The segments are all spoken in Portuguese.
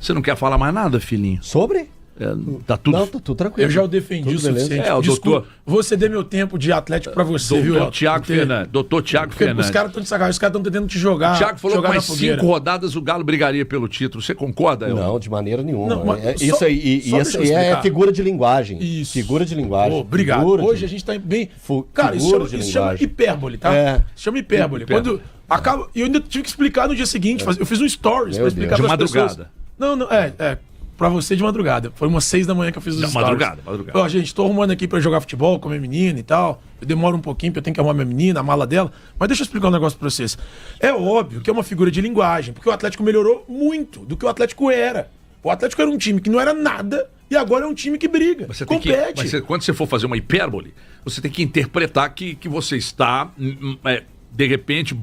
Você não quer falar mais nada, filhinho? Sobre? Tá tudo... Não, tá tudo tranquilo. Eu já o defendi o suficiente. o doutor... Vou ceder meu tempo de Atlético pra você, viu, Doutor Thiago Fernandes. Doutor Thiago Fernandes. Os caras estão de sacanagem, os caras estão tentando te jogar. O Thiago falou que mais fogueira. 5 rodadas o Galo brigaria pelo título. Você concorda, Elton? Não, de maneira nenhuma. Não, mas isso só deixa eu é explicar. figura de linguagem. Isso. Figura de linguagem. Obrigado. Figura Hoje de... a gente tá bem... Cara, isso chama hipérbole, tá? Isso chama hipérbole. Quando acaba... Eu ainda tive que explicar no dia seguinte. Eu fiz um stories pra explicar de pras madrugada. pessoas. Não, pra você de madrugada. Foi umas 6 da manhã que eu fiz os stories. Madrugada. Ó, gente, tô arrumando aqui pra jogar futebol com a minha menina e tal. Eu demoro um pouquinho porque eu tenho que arrumar minha menina, a mala dela. Mas deixa eu explicar um negócio pra vocês. É óbvio que é uma figura de linguagem, porque o Atlético melhorou muito do que o Atlético era. O Atlético era um time que não era nada e agora é um time que briga, compete. Mas quando você for fazer uma hipérbole, você tem que interpretar que você está, de repente,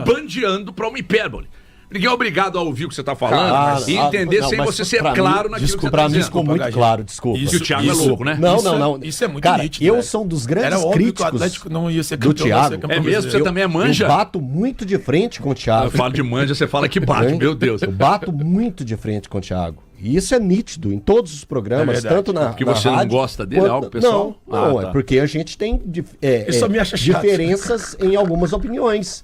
bandeando pra uma hipérbole. Ninguém é obrigado a ouvir o que você está falando e entender sem você ser claro naquilo que você está dizendo. Pra mim ficou muito claro, desculpa. Isso, o Thiago é louco, né? Não. Isso é muito nítido. Eu sou um dos grandes críticos que o Atlético não ia ser do Thiago. É mesmo? Você também é manja? Eu bato muito de frente com o Thiago. Eu falo de manja, você fala que bate, meu Deus. Eu bato muito de frente com o Thiago. E isso é nítido em todos os programas, tanto na porque você rádio, não gosta dele, algo pessoal? Não, é porque a gente tem diferenças em algumas opiniões.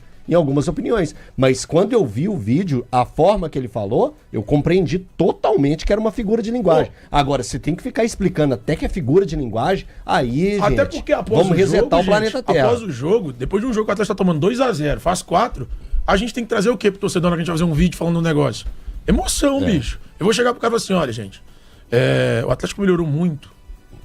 Mas quando eu vi o vídeo, a forma que ele falou, eu compreendi totalmente que era uma figura de linguagem. Agora, você tem que ficar explicando até que é figura de linguagem, aí, até gente, porque vamos resetar o planeta Terra. Após o jogo, depois de um jogo que o Atlético tá tomando 2-0, faz 4, a gente tem que trazer o quê pro torcedor na hora que a gente vai fazer um vídeo falando um negócio? Emoção, bicho. Eu vou chegar pro cara e falar assim, olha, gente, o Atlético melhorou muito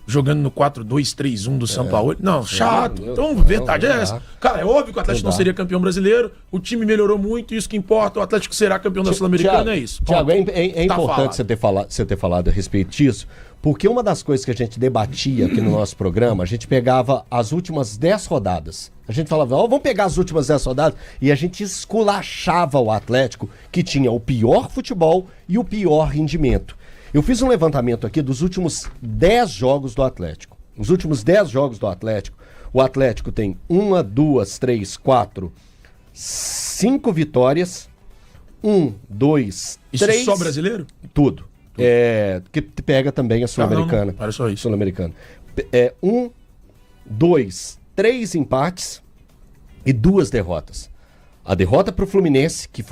jogando no 4-2-3-1 do São Paulo. Não, chato. Então, verdade é essa. Cara, é óbvio que o Atlético não seria campeão brasileiro, o time melhorou muito, isso que importa, o Atlético será campeão da Sul-Americana, é isso. Tiago, é importante você ter falado a respeito disso, porque uma das coisas que a gente debatia aqui no nosso programa, a gente pegava as últimas 10 rodadas. A gente falava, vamos pegar as últimas 10 rodadas, e a gente esculachava o Atlético, que tinha o pior futebol e o pior rendimento. Eu fiz um levantamento aqui dos últimos 10 jogos do Atlético. Nos últimos 10 jogos do Atlético, o Atlético tem 1, 2, 3, 4, 5 vitórias. 1, 2, 3... Isso só brasileiro? Tudo. Que pega também a Sul-Americana. Para só isso. Sul-Americana. 1, 2, 3 empates e 2 derrotas. A derrota para o Fluminense, que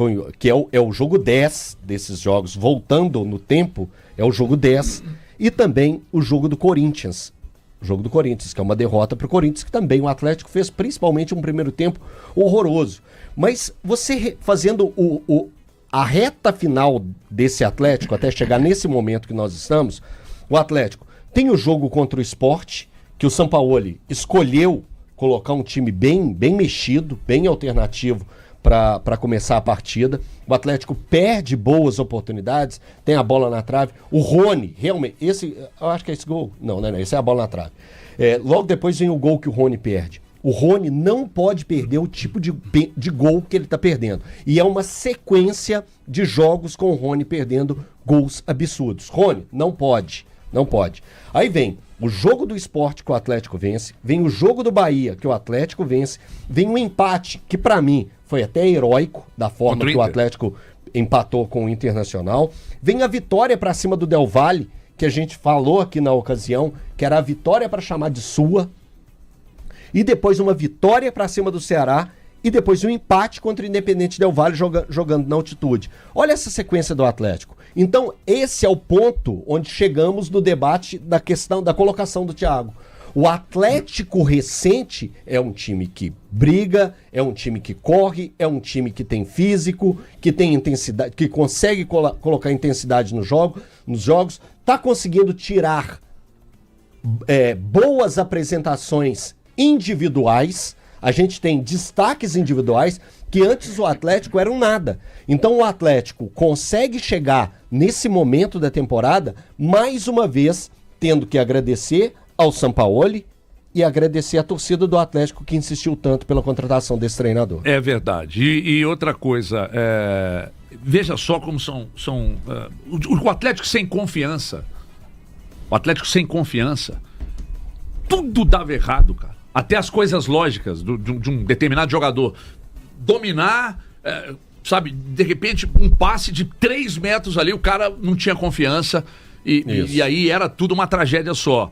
é o jogo 10 desses jogos, voltando no tempo, é o jogo 10. E também o jogo do Corinthians. O jogo do Corinthians, que é uma derrota para o Corinthians, que também o Atlético fez principalmente um primeiro tempo horroroso. Mas você fazendo a reta final desse Atlético, até chegar nesse momento que nós estamos, o Atlético tem o jogo contra o Sport, que o Sampaoli escolheu colocar um time bem mexido, bem alternativo para começar a partida. O Atlético perde boas oportunidades, tem a bola na trave. O Rony, realmente, eu acho que é esse gol. Não, esse é a bola na trave. Logo depois vem o gol que o Rony perde. O Rony não pode perder o tipo de gol que ele está perdendo. E é uma sequência de jogos com o Rony perdendo gols absurdos. Rony, não pode. Aí vem o jogo do Sport que o Atlético vence, vem o jogo do Bahia que o Atlético vence, vem o empate, que para mim foi até heróico, da forma que o Atlético empatou com o Internacional, vem a vitória para cima do Del Valle, que a gente falou aqui na ocasião, que era a vitória para chamar de sua, e depois uma vitória para cima do Ceará, e depois um empate contra o Independente Del Valle jogando na altitude. Olha essa sequência do Atlético. Então, esse é o ponto onde chegamos no debate da questão da colocação do Thiago. O Atlético recente é um time que briga, é um time que corre, é um time que tem físico, que tem intensidade, que consegue colocar intensidade nos jogos, está conseguindo tirar boas apresentações individuais. A gente tem destaques individuais que antes o Atlético era um nada. Então o Atlético consegue chegar nesse momento da temporada, mais uma vez, tendo que agradecer ao Sampaoli e agradecer a torcida do Atlético que insistiu tanto pela contratação desse treinador. É verdade. E outra coisa, veja só como o Atlético sem confiança. O Atlético sem confiança. Tudo dava errado, cara. Até as coisas lógicas de um determinado jogador dominar, sabe, de repente, um passe de 3 metros ali, o cara não tinha confiança e aí era tudo uma tragédia só.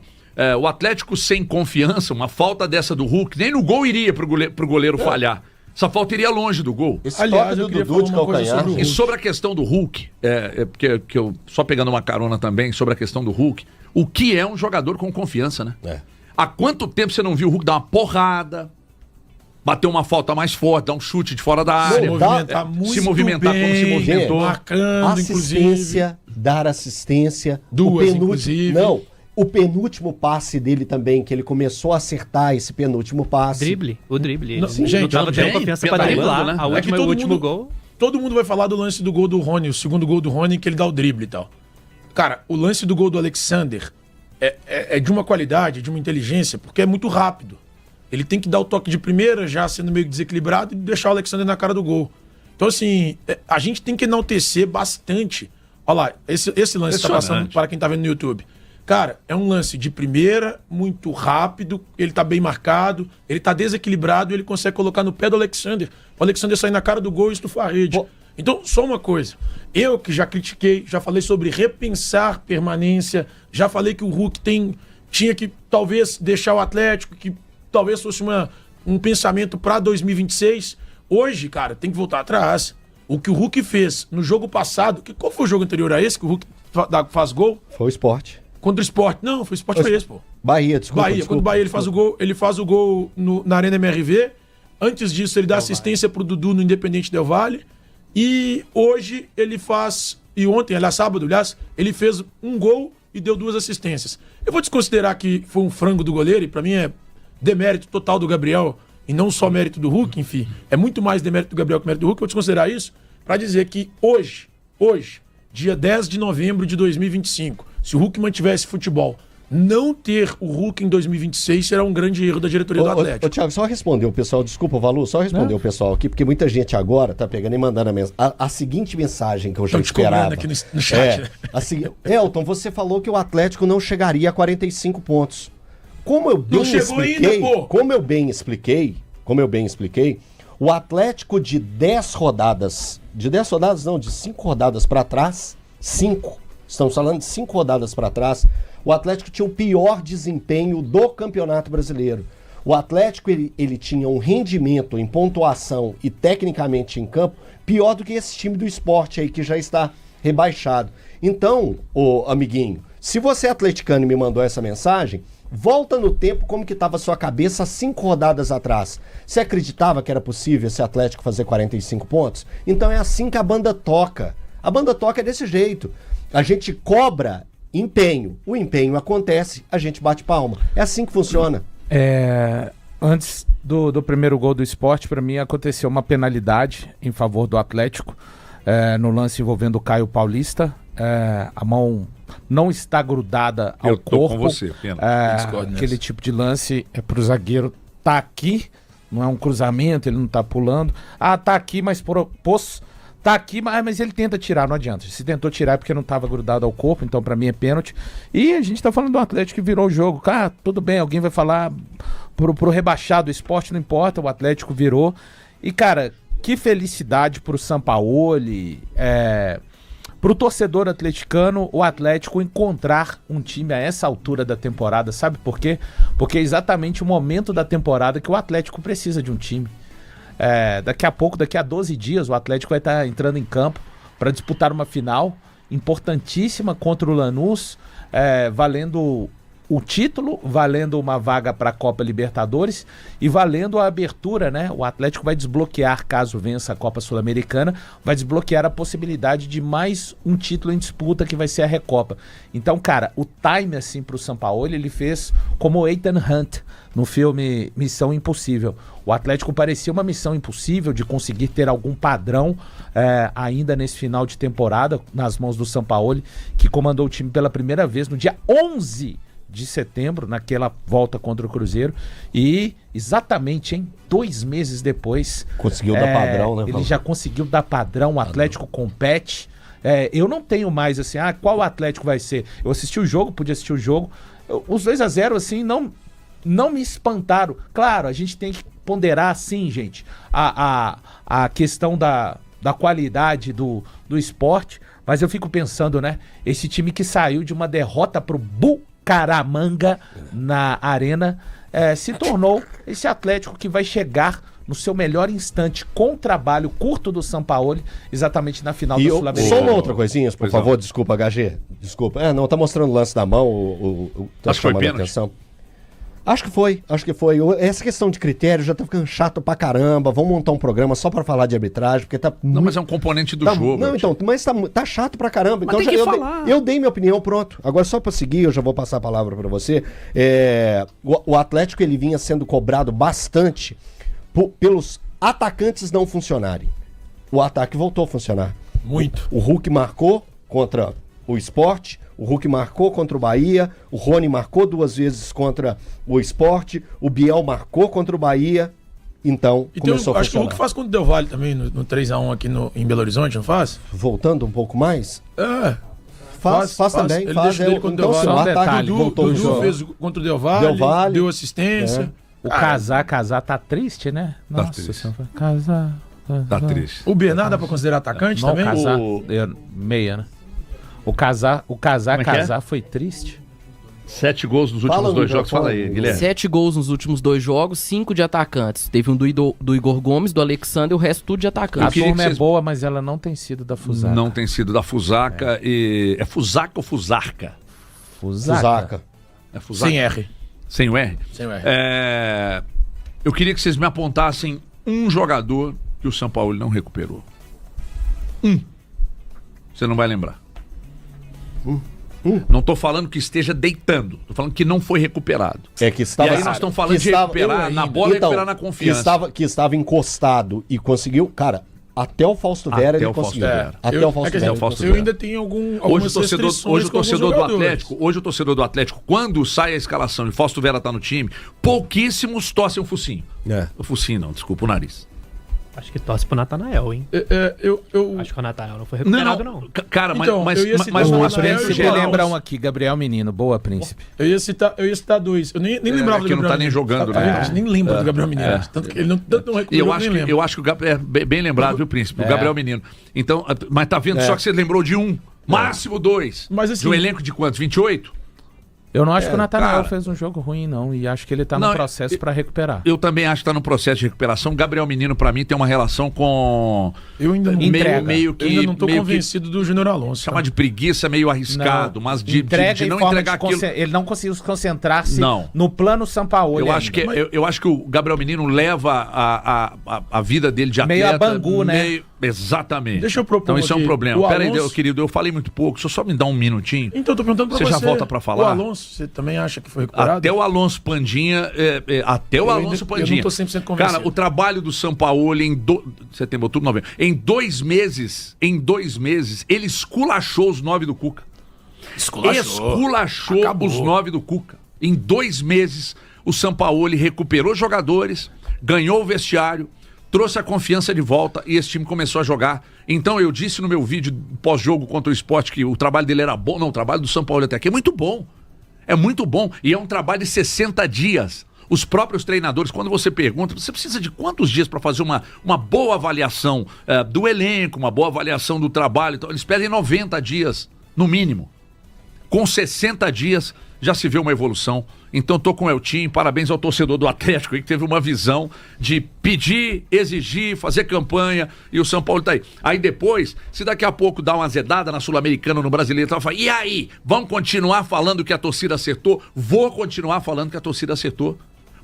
O Atlético sem confiança, uma falta dessa do Hulk, nem no gol iria pro goleiro falhar. Essa falta iria longe do gol. Aliás, eu queria falar uma coisa sobre o Hulk. E sobre a questão do Hulk, porque eu só pegando uma carona também sobre a questão do Hulk, o que é um jogador com confiança, né? Há quanto tempo você não viu o Hulk dar uma porrada, bater uma falta mais forte, dar um chute de fora da área, se movimentar como se movimentou, marcando, assistência, dar assistência, inclusive. Não, o penúltimo passe dele também, que ele começou a acertar esse penúltimo passe. O drible. Não, gente, não tava tendo confiança pra driblar, né? O último gol. Todo mundo vai falar do lance do gol do Rony, o segundo gol do Rony, que ele dá o drible e tal. Cara, o lance do gol do Alexander é de uma qualidade, de uma inteligência, porque é muito rápido. Ele tem que dar o toque de primeira, já sendo meio desequilibrado, e deixar o Alexander na cara do gol. Então, assim, a gente tem que enaltecer bastante. Olha lá, esse lance que tá passando para quem tá vendo no YouTube. Cara, é um lance de primeira, muito rápido, ele tá bem marcado, ele tá desequilibrado e ele consegue colocar no pé do Alexander. O Alexander sair na cara do gol e estufar a rede. Então, só uma coisa. Eu que já critiquei, já falei sobre repensar permanência, já falei que o Hulk tinha que talvez deixar o Atlético, que talvez fosse um pensamento para 2026. Hoje, cara, tem que voltar atrás. O que o Hulk fez no jogo passado, qual foi o jogo anterior a esse que o Hulk faz gol? Foi o Sport. Contra o Sport. Não, foi o Sport, foi esse, pô. Bahia, desculpa. Quando o Bahia ele faz o gol na Arena MRV. Antes disso, ele dá assistência pro Dudu no Independente Del Valle. E hoje ele faz, e ontem, aliás, sábado, ele fez um gol e deu 2 assistências. Eu vou desconsiderar que foi um frango do goleiro, e pra mim é demérito total do Gabriel, e não só mérito do Hulk, enfim. É muito mais demérito do Gabriel que mérito do Hulk. Eu vou desconsiderar isso pra dizer que hoje, dia 10 de novembro de 2025, se o Hulk mantivesse futebol, não ter o Hulk em 2026 será um grande erro da diretoria do Atlético. Thiago, só responder o pessoal, desculpa, Valu, só responder o pessoal aqui, porque muita gente agora tá pegando e mandando a seguinte mensagem que eu já esperava. Aqui no chat, Elton, você falou que o Atlético não chegaria a 45 pontos. Como eu bem expliquei, o Atlético de 10 rodadas, de 5 rodadas para trás, estamos falando de 5 rodadas para trás, o Atlético tinha o pior desempenho do Campeonato Brasileiro. O Atlético ele tinha um rendimento em pontuação e tecnicamente em campo pior do que esse time do Sport aí que já está rebaixado. Então, amiguinho, se você é atleticano e me mandou essa mensagem, volta no tempo como que estava a sua cabeça 5 rodadas atrás. Você acreditava que era possível esse Atlético fazer 45 pontos? Então é assim que a banda toca. A banda toca desse jeito. A gente cobra empenho. O empenho acontece, a gente bate palma. É assim que funciona. Antes do primeiro gol do Sport, para mim aconteceu uma penalidade em favor do Atlético, no lance envolvendo o Caio Paulista. A mão não está grudada ao corpo. Eu tô com você, aquele tipo de lance é pro zagueiro tá aqui, não é um cruzamento, ele não tá pulando. Tá aqui, mas tá aqui, mas ele tenta tirar, não adianta. Se tentou tirar é porque não estava grudado ao corpo, então pra mim é pênalti. E a gente tá falando do Atlético que virou o jogo. Cara, tudo bem, alguém vai falar pro rebaixado, o Sport não importa, o Atlético virou. E, cara, que felicidade pro Sampaoli, pro torcedor atleticano, o Atlético encontrar um time a essa altura da temporada. Sabe por quê? Porque é exatamente o momento da temporada que o Atlético precisa de um time. Daqui a pouco, daqui a 12 dias, o Atlético vai estar entrando em campo para disputar uma final importantíssima contra o Lanús, valendo o título, valendo uma vaga para a Copa Libertadores e valendo a abertura, né? O Atlético vai desbloquear, caso vença a Copa Sul-Americana, vai desbloquear a possibilidade de mais um título em disputa, que vai ser a Recopa. Então, cara, o time, assim, pro Sampaoli, ele fez como o Ethan Hunt no filme Missão Impossível. O Atlético parecia uma missão impossível de conseguir ter algum padrão ainda nesse final de temporada, nas mãos do Sampaoli, que comandou o time pela primeira vez no dia 11 de setembro, naquela volta contra o Cruzeiro, e exatamente 2 meses depois conseguiu dar padrão, né? Ele já conseguiu dar padrão, o Atlético compete. Eu não tenho mais assim, qual Atlético vai ser? Eu assisti o jogo, podia assistir o jogo, os 2-0 assim, não me espantaram. Claro, a gente tem que ponderar assim, gente, a questão da qualidade do esporte, mas eu fico pensando, né? Esse time que saiu de uma derrota pro Bucaramanga na Arena se tornou esse Atlético que vai chegar no seu melhor instante com o trabalho curto do Sampaoli, exatamente na final do Sul-Americano. Só uma outra coisinha, por favor, desculpa, HG. Desculpa. Não, tá mostrando o lance da mão, tá Acho que foi chamando a pênalti. atenção. Acho que foi. Essa questão de critério já tá ficando chato pra caramba. Vamos montar um programa só pra falar de arbitragem, porque tá Não, mas é um componente do jogo. Não, então, mas tá chato pra caramba. Mas Então tem que falar. eu dei minha opinião, pronto. Agora só pra seguir, eu já vou passar a palavra pra você. O Atlético, ele vinha sendo cobrado bastante pelos atacantes não funcionarem. O ataque voltou a funcionar. Muito. O Hulk marcou contra o Sport, o Hulk marcou contra o Bahia, o Rony marcou 2 vezes contra o Sport, o Biel marcou contra o Bahia, então começou a acho que o funcionar. Hulk faz contra o Del Valle também, no 3x1 aqui em Belo Horizonte, não faz? Voltando um pouco mais, Faz também. Ele Faz, deixa dele contra o então, Del sim, o Valle. ataque voltou a Dudu funcionar. fez contra o Del Valle, deu assistência. O Casar tá triste, né? Nossa triste. Senhora. Casar. Tá triste. O Bernardo dá pra considerar atacante Não, também? Casar. Meia, né? O Casar é que é? Casar foi triste. 7 gols nos últimos 2 jogos. Fala aí, Guilherme. 7 gols nos últimos 2 jogos, 5 de atacantes. Teve um do Igor Gomes, do Alexandre, e o resto tudo de A atacante. queria turma que vocês- é boa, mas ela não tem sido da Fusaca. Não tem sido da Fusaca e... É Fusaca ou Fusarca? Fusaca. É Fusaca? Sem R. Sem o R? Sem o R. Eu queria que vocês me apontassem um jogador que o São Paulo não recuperou. Você não vai lembrar. Não tô falando que esteja deitando. Tô falando que não foi recuperado. Que estava, E aí nós estamos falando de recuperar na bola e recuperar na confiança. Que estava encostado e conseguiu, cara, até o Fausto Vera Até ele o Fausto conseguiu. Vera. Até o Fausto Vera. Fausto Eu Vera. ainda tenho Hoje algumas o torcedor, restrições hoje o com alguns torcedor do jogadores. Atlético, quando sai a escalação e Fausto Vera tá no time, pouquíssimos torcem o focinho. O focinho não, desculpa, o nariz. Acho que torce pro Natanael, hein? Eu Acho que o Natanael não foi recuperado, não. Cara, Então, mas eu ia citar mas o no Natanael aspecto e o Você geral... lembra um aqui, Gabriel Menino, boa, príncipe. eu ia citar 2. Eu nem lembrava do que não Gabriel tá nem Menino. jogando, Tá né? vendo? A gente nem lembra do Gabriel Menino. Tanto que ele não recuperou, E eu nem acho que o Gabriel é bem lembrado, viu, Príncipe? O Gabriel Menino. Então, mas tá vendo só que você lembrou de um, máximo 2. Mas assim- de um elenco de quantos? 28? Eu não acho que o Natanael cara. fez um jogo ruim, não. E acho que ele tá Não, no processo pra recuperar. Eu também acho que tá no processo de recuperação. Gabriel Menino, pra mim, tem uma relação com... Eu ainda não, meio que... eu ainda não tô meio que convencido do Júnior Alonso. chamar de preguiça meio arriscado, mas de não entregar aquilo... Ele não conseguiu se concentrar-se Não. no plano Sampaoli. Eu acho, eu acho que o Gabriel Menino leva a vida dele de Meio atleta... a Bangu, né? Exatamente. Deixa eu propor Então isso é um aqui. problema. O Pera aí, Alonso- querido, eu falei muito pouco. Deixa eu só me dar um minutinho. Então, eu tô perguntando pra você. Você já volta pra falar? O Alonso, você também acha que foi recuperado? Até o Alonso Pandinha, eu não tô 100% convencido. Cara, o trabalho do Sampaoli em setembro, outubro, novembro, em 2 meses, ele esculachou os 9 do Cuca. Esculachou Acabou. os 9 do Cuca. Em 2 meses, o Sampaoli recuperou jogadores, ganhou o vestiário, trouxe a confiança de volta e esse time começou a jogar. Então eu disse no meu vídeo pós-jogo contra o Sport que o trabalho dele era bom. Não, o trabalho do Sampaoli até aqui é muito bom. É muito bom. E é um trabalho de 60 dias. Os próprios treinadores, quando você pergunta, você precisa de quantos dias para fazer uma boa avaliação do elenco, uma boa avaliação do trabalho? Então, eles pedem 90 dias, no mínimo. Com 60 dias já se vê uma evolução. Então tô com o Eltinho, parabéns ao torcedor do Atlético aí, que teve uma visão de pedir, exigir, fazer campanha, e o São Paulo tá aí. Aí depois, se daqui a pouco dá uma azedada na Sul-Americana, no Brasileiro, então fala, e aí? Vamos continuar falando que a torcida acertou? Vou continuar falando que a torcida acertou.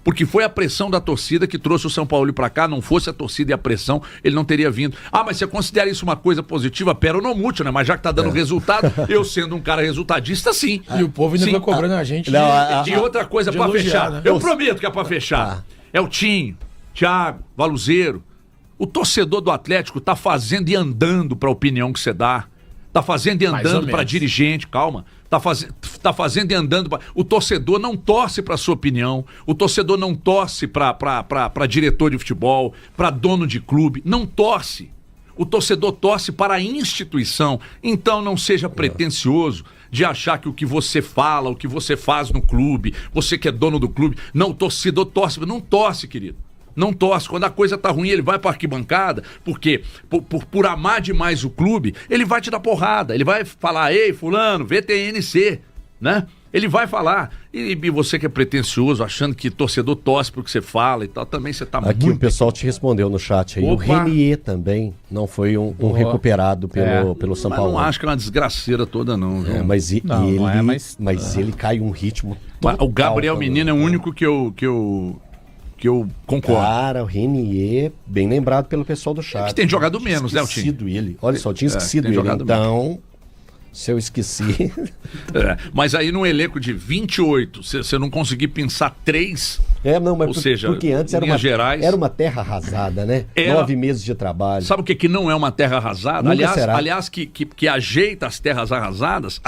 Porque foi a pressão da torcida que trouxe o São Paulo pra cá. Não fosse a torcida e a pressão, ele não teria vindo. Ah, mas você considera isso uma coisa positiva? Pera, não mútil, né? Mas já que tá dando resultado, eu sendo um cara resultadista, sim. E o povo ainda Sim. fica cobrando a gente De outra coisa de pra elogiar, fechar. né? Eu prometo que é pra fechar. É o Tinho, Thiago, Valuzeiro. O torcedor do Atlético tá fazendo e andando pra opinião que você dá. Tá fazendo e Mais ou andando pra menos. dirigente, calma. Tá fazendo e andando pra... O torcedor não torce pra sua opinião. O torcedor não torce pra diretor de futebol, pra dono de clube. Não torce. O torcedor torce para a instituição. Então não seja pretensioso de achar que o que você fala, o que você faz no clube, você que é dono do clube, não, o torcedor torce. Não torce, querido. Não torce. Quando a coisa tá ruim, ele vai pra arquibancada, porque por amar demais o clube, ele vai te dar porrada. Ele vai falar, ei, fulano, VTNC, né? Ele vai falar. E você que é pretencioso, achando que torcedor torce pro que você fala e tal, também você tá Aqui muito... o pessoal te respondeu no chat aí. Opa. O Renier também não foi um recuperado pelo São Mas Paulo. não acho que é uma desgraceira toda, não. Viu? Mas Não, ele, não é, mas ele cai um ritmo Mas o Gabriel total, Menino é o único que eu concordo. Cara, o Renier, bem lembrado pelo pessoal do chat. Que tem jogado menos, né, o time? Esquecido ele. Olha só, eu tinha esquecido tem ele. jogado Então, se eu esqueci... Mas aí num elenco de 28, você não conseguir pensar 3... Não, mas Ou seja, porque antes era Minas Gerais... era uma terra arrasada, né? Era... 9 meses de trabalho. Sabe o que não é uma terra arrasada? Nunca será. Aliás, que ajeita as terras arrasadas,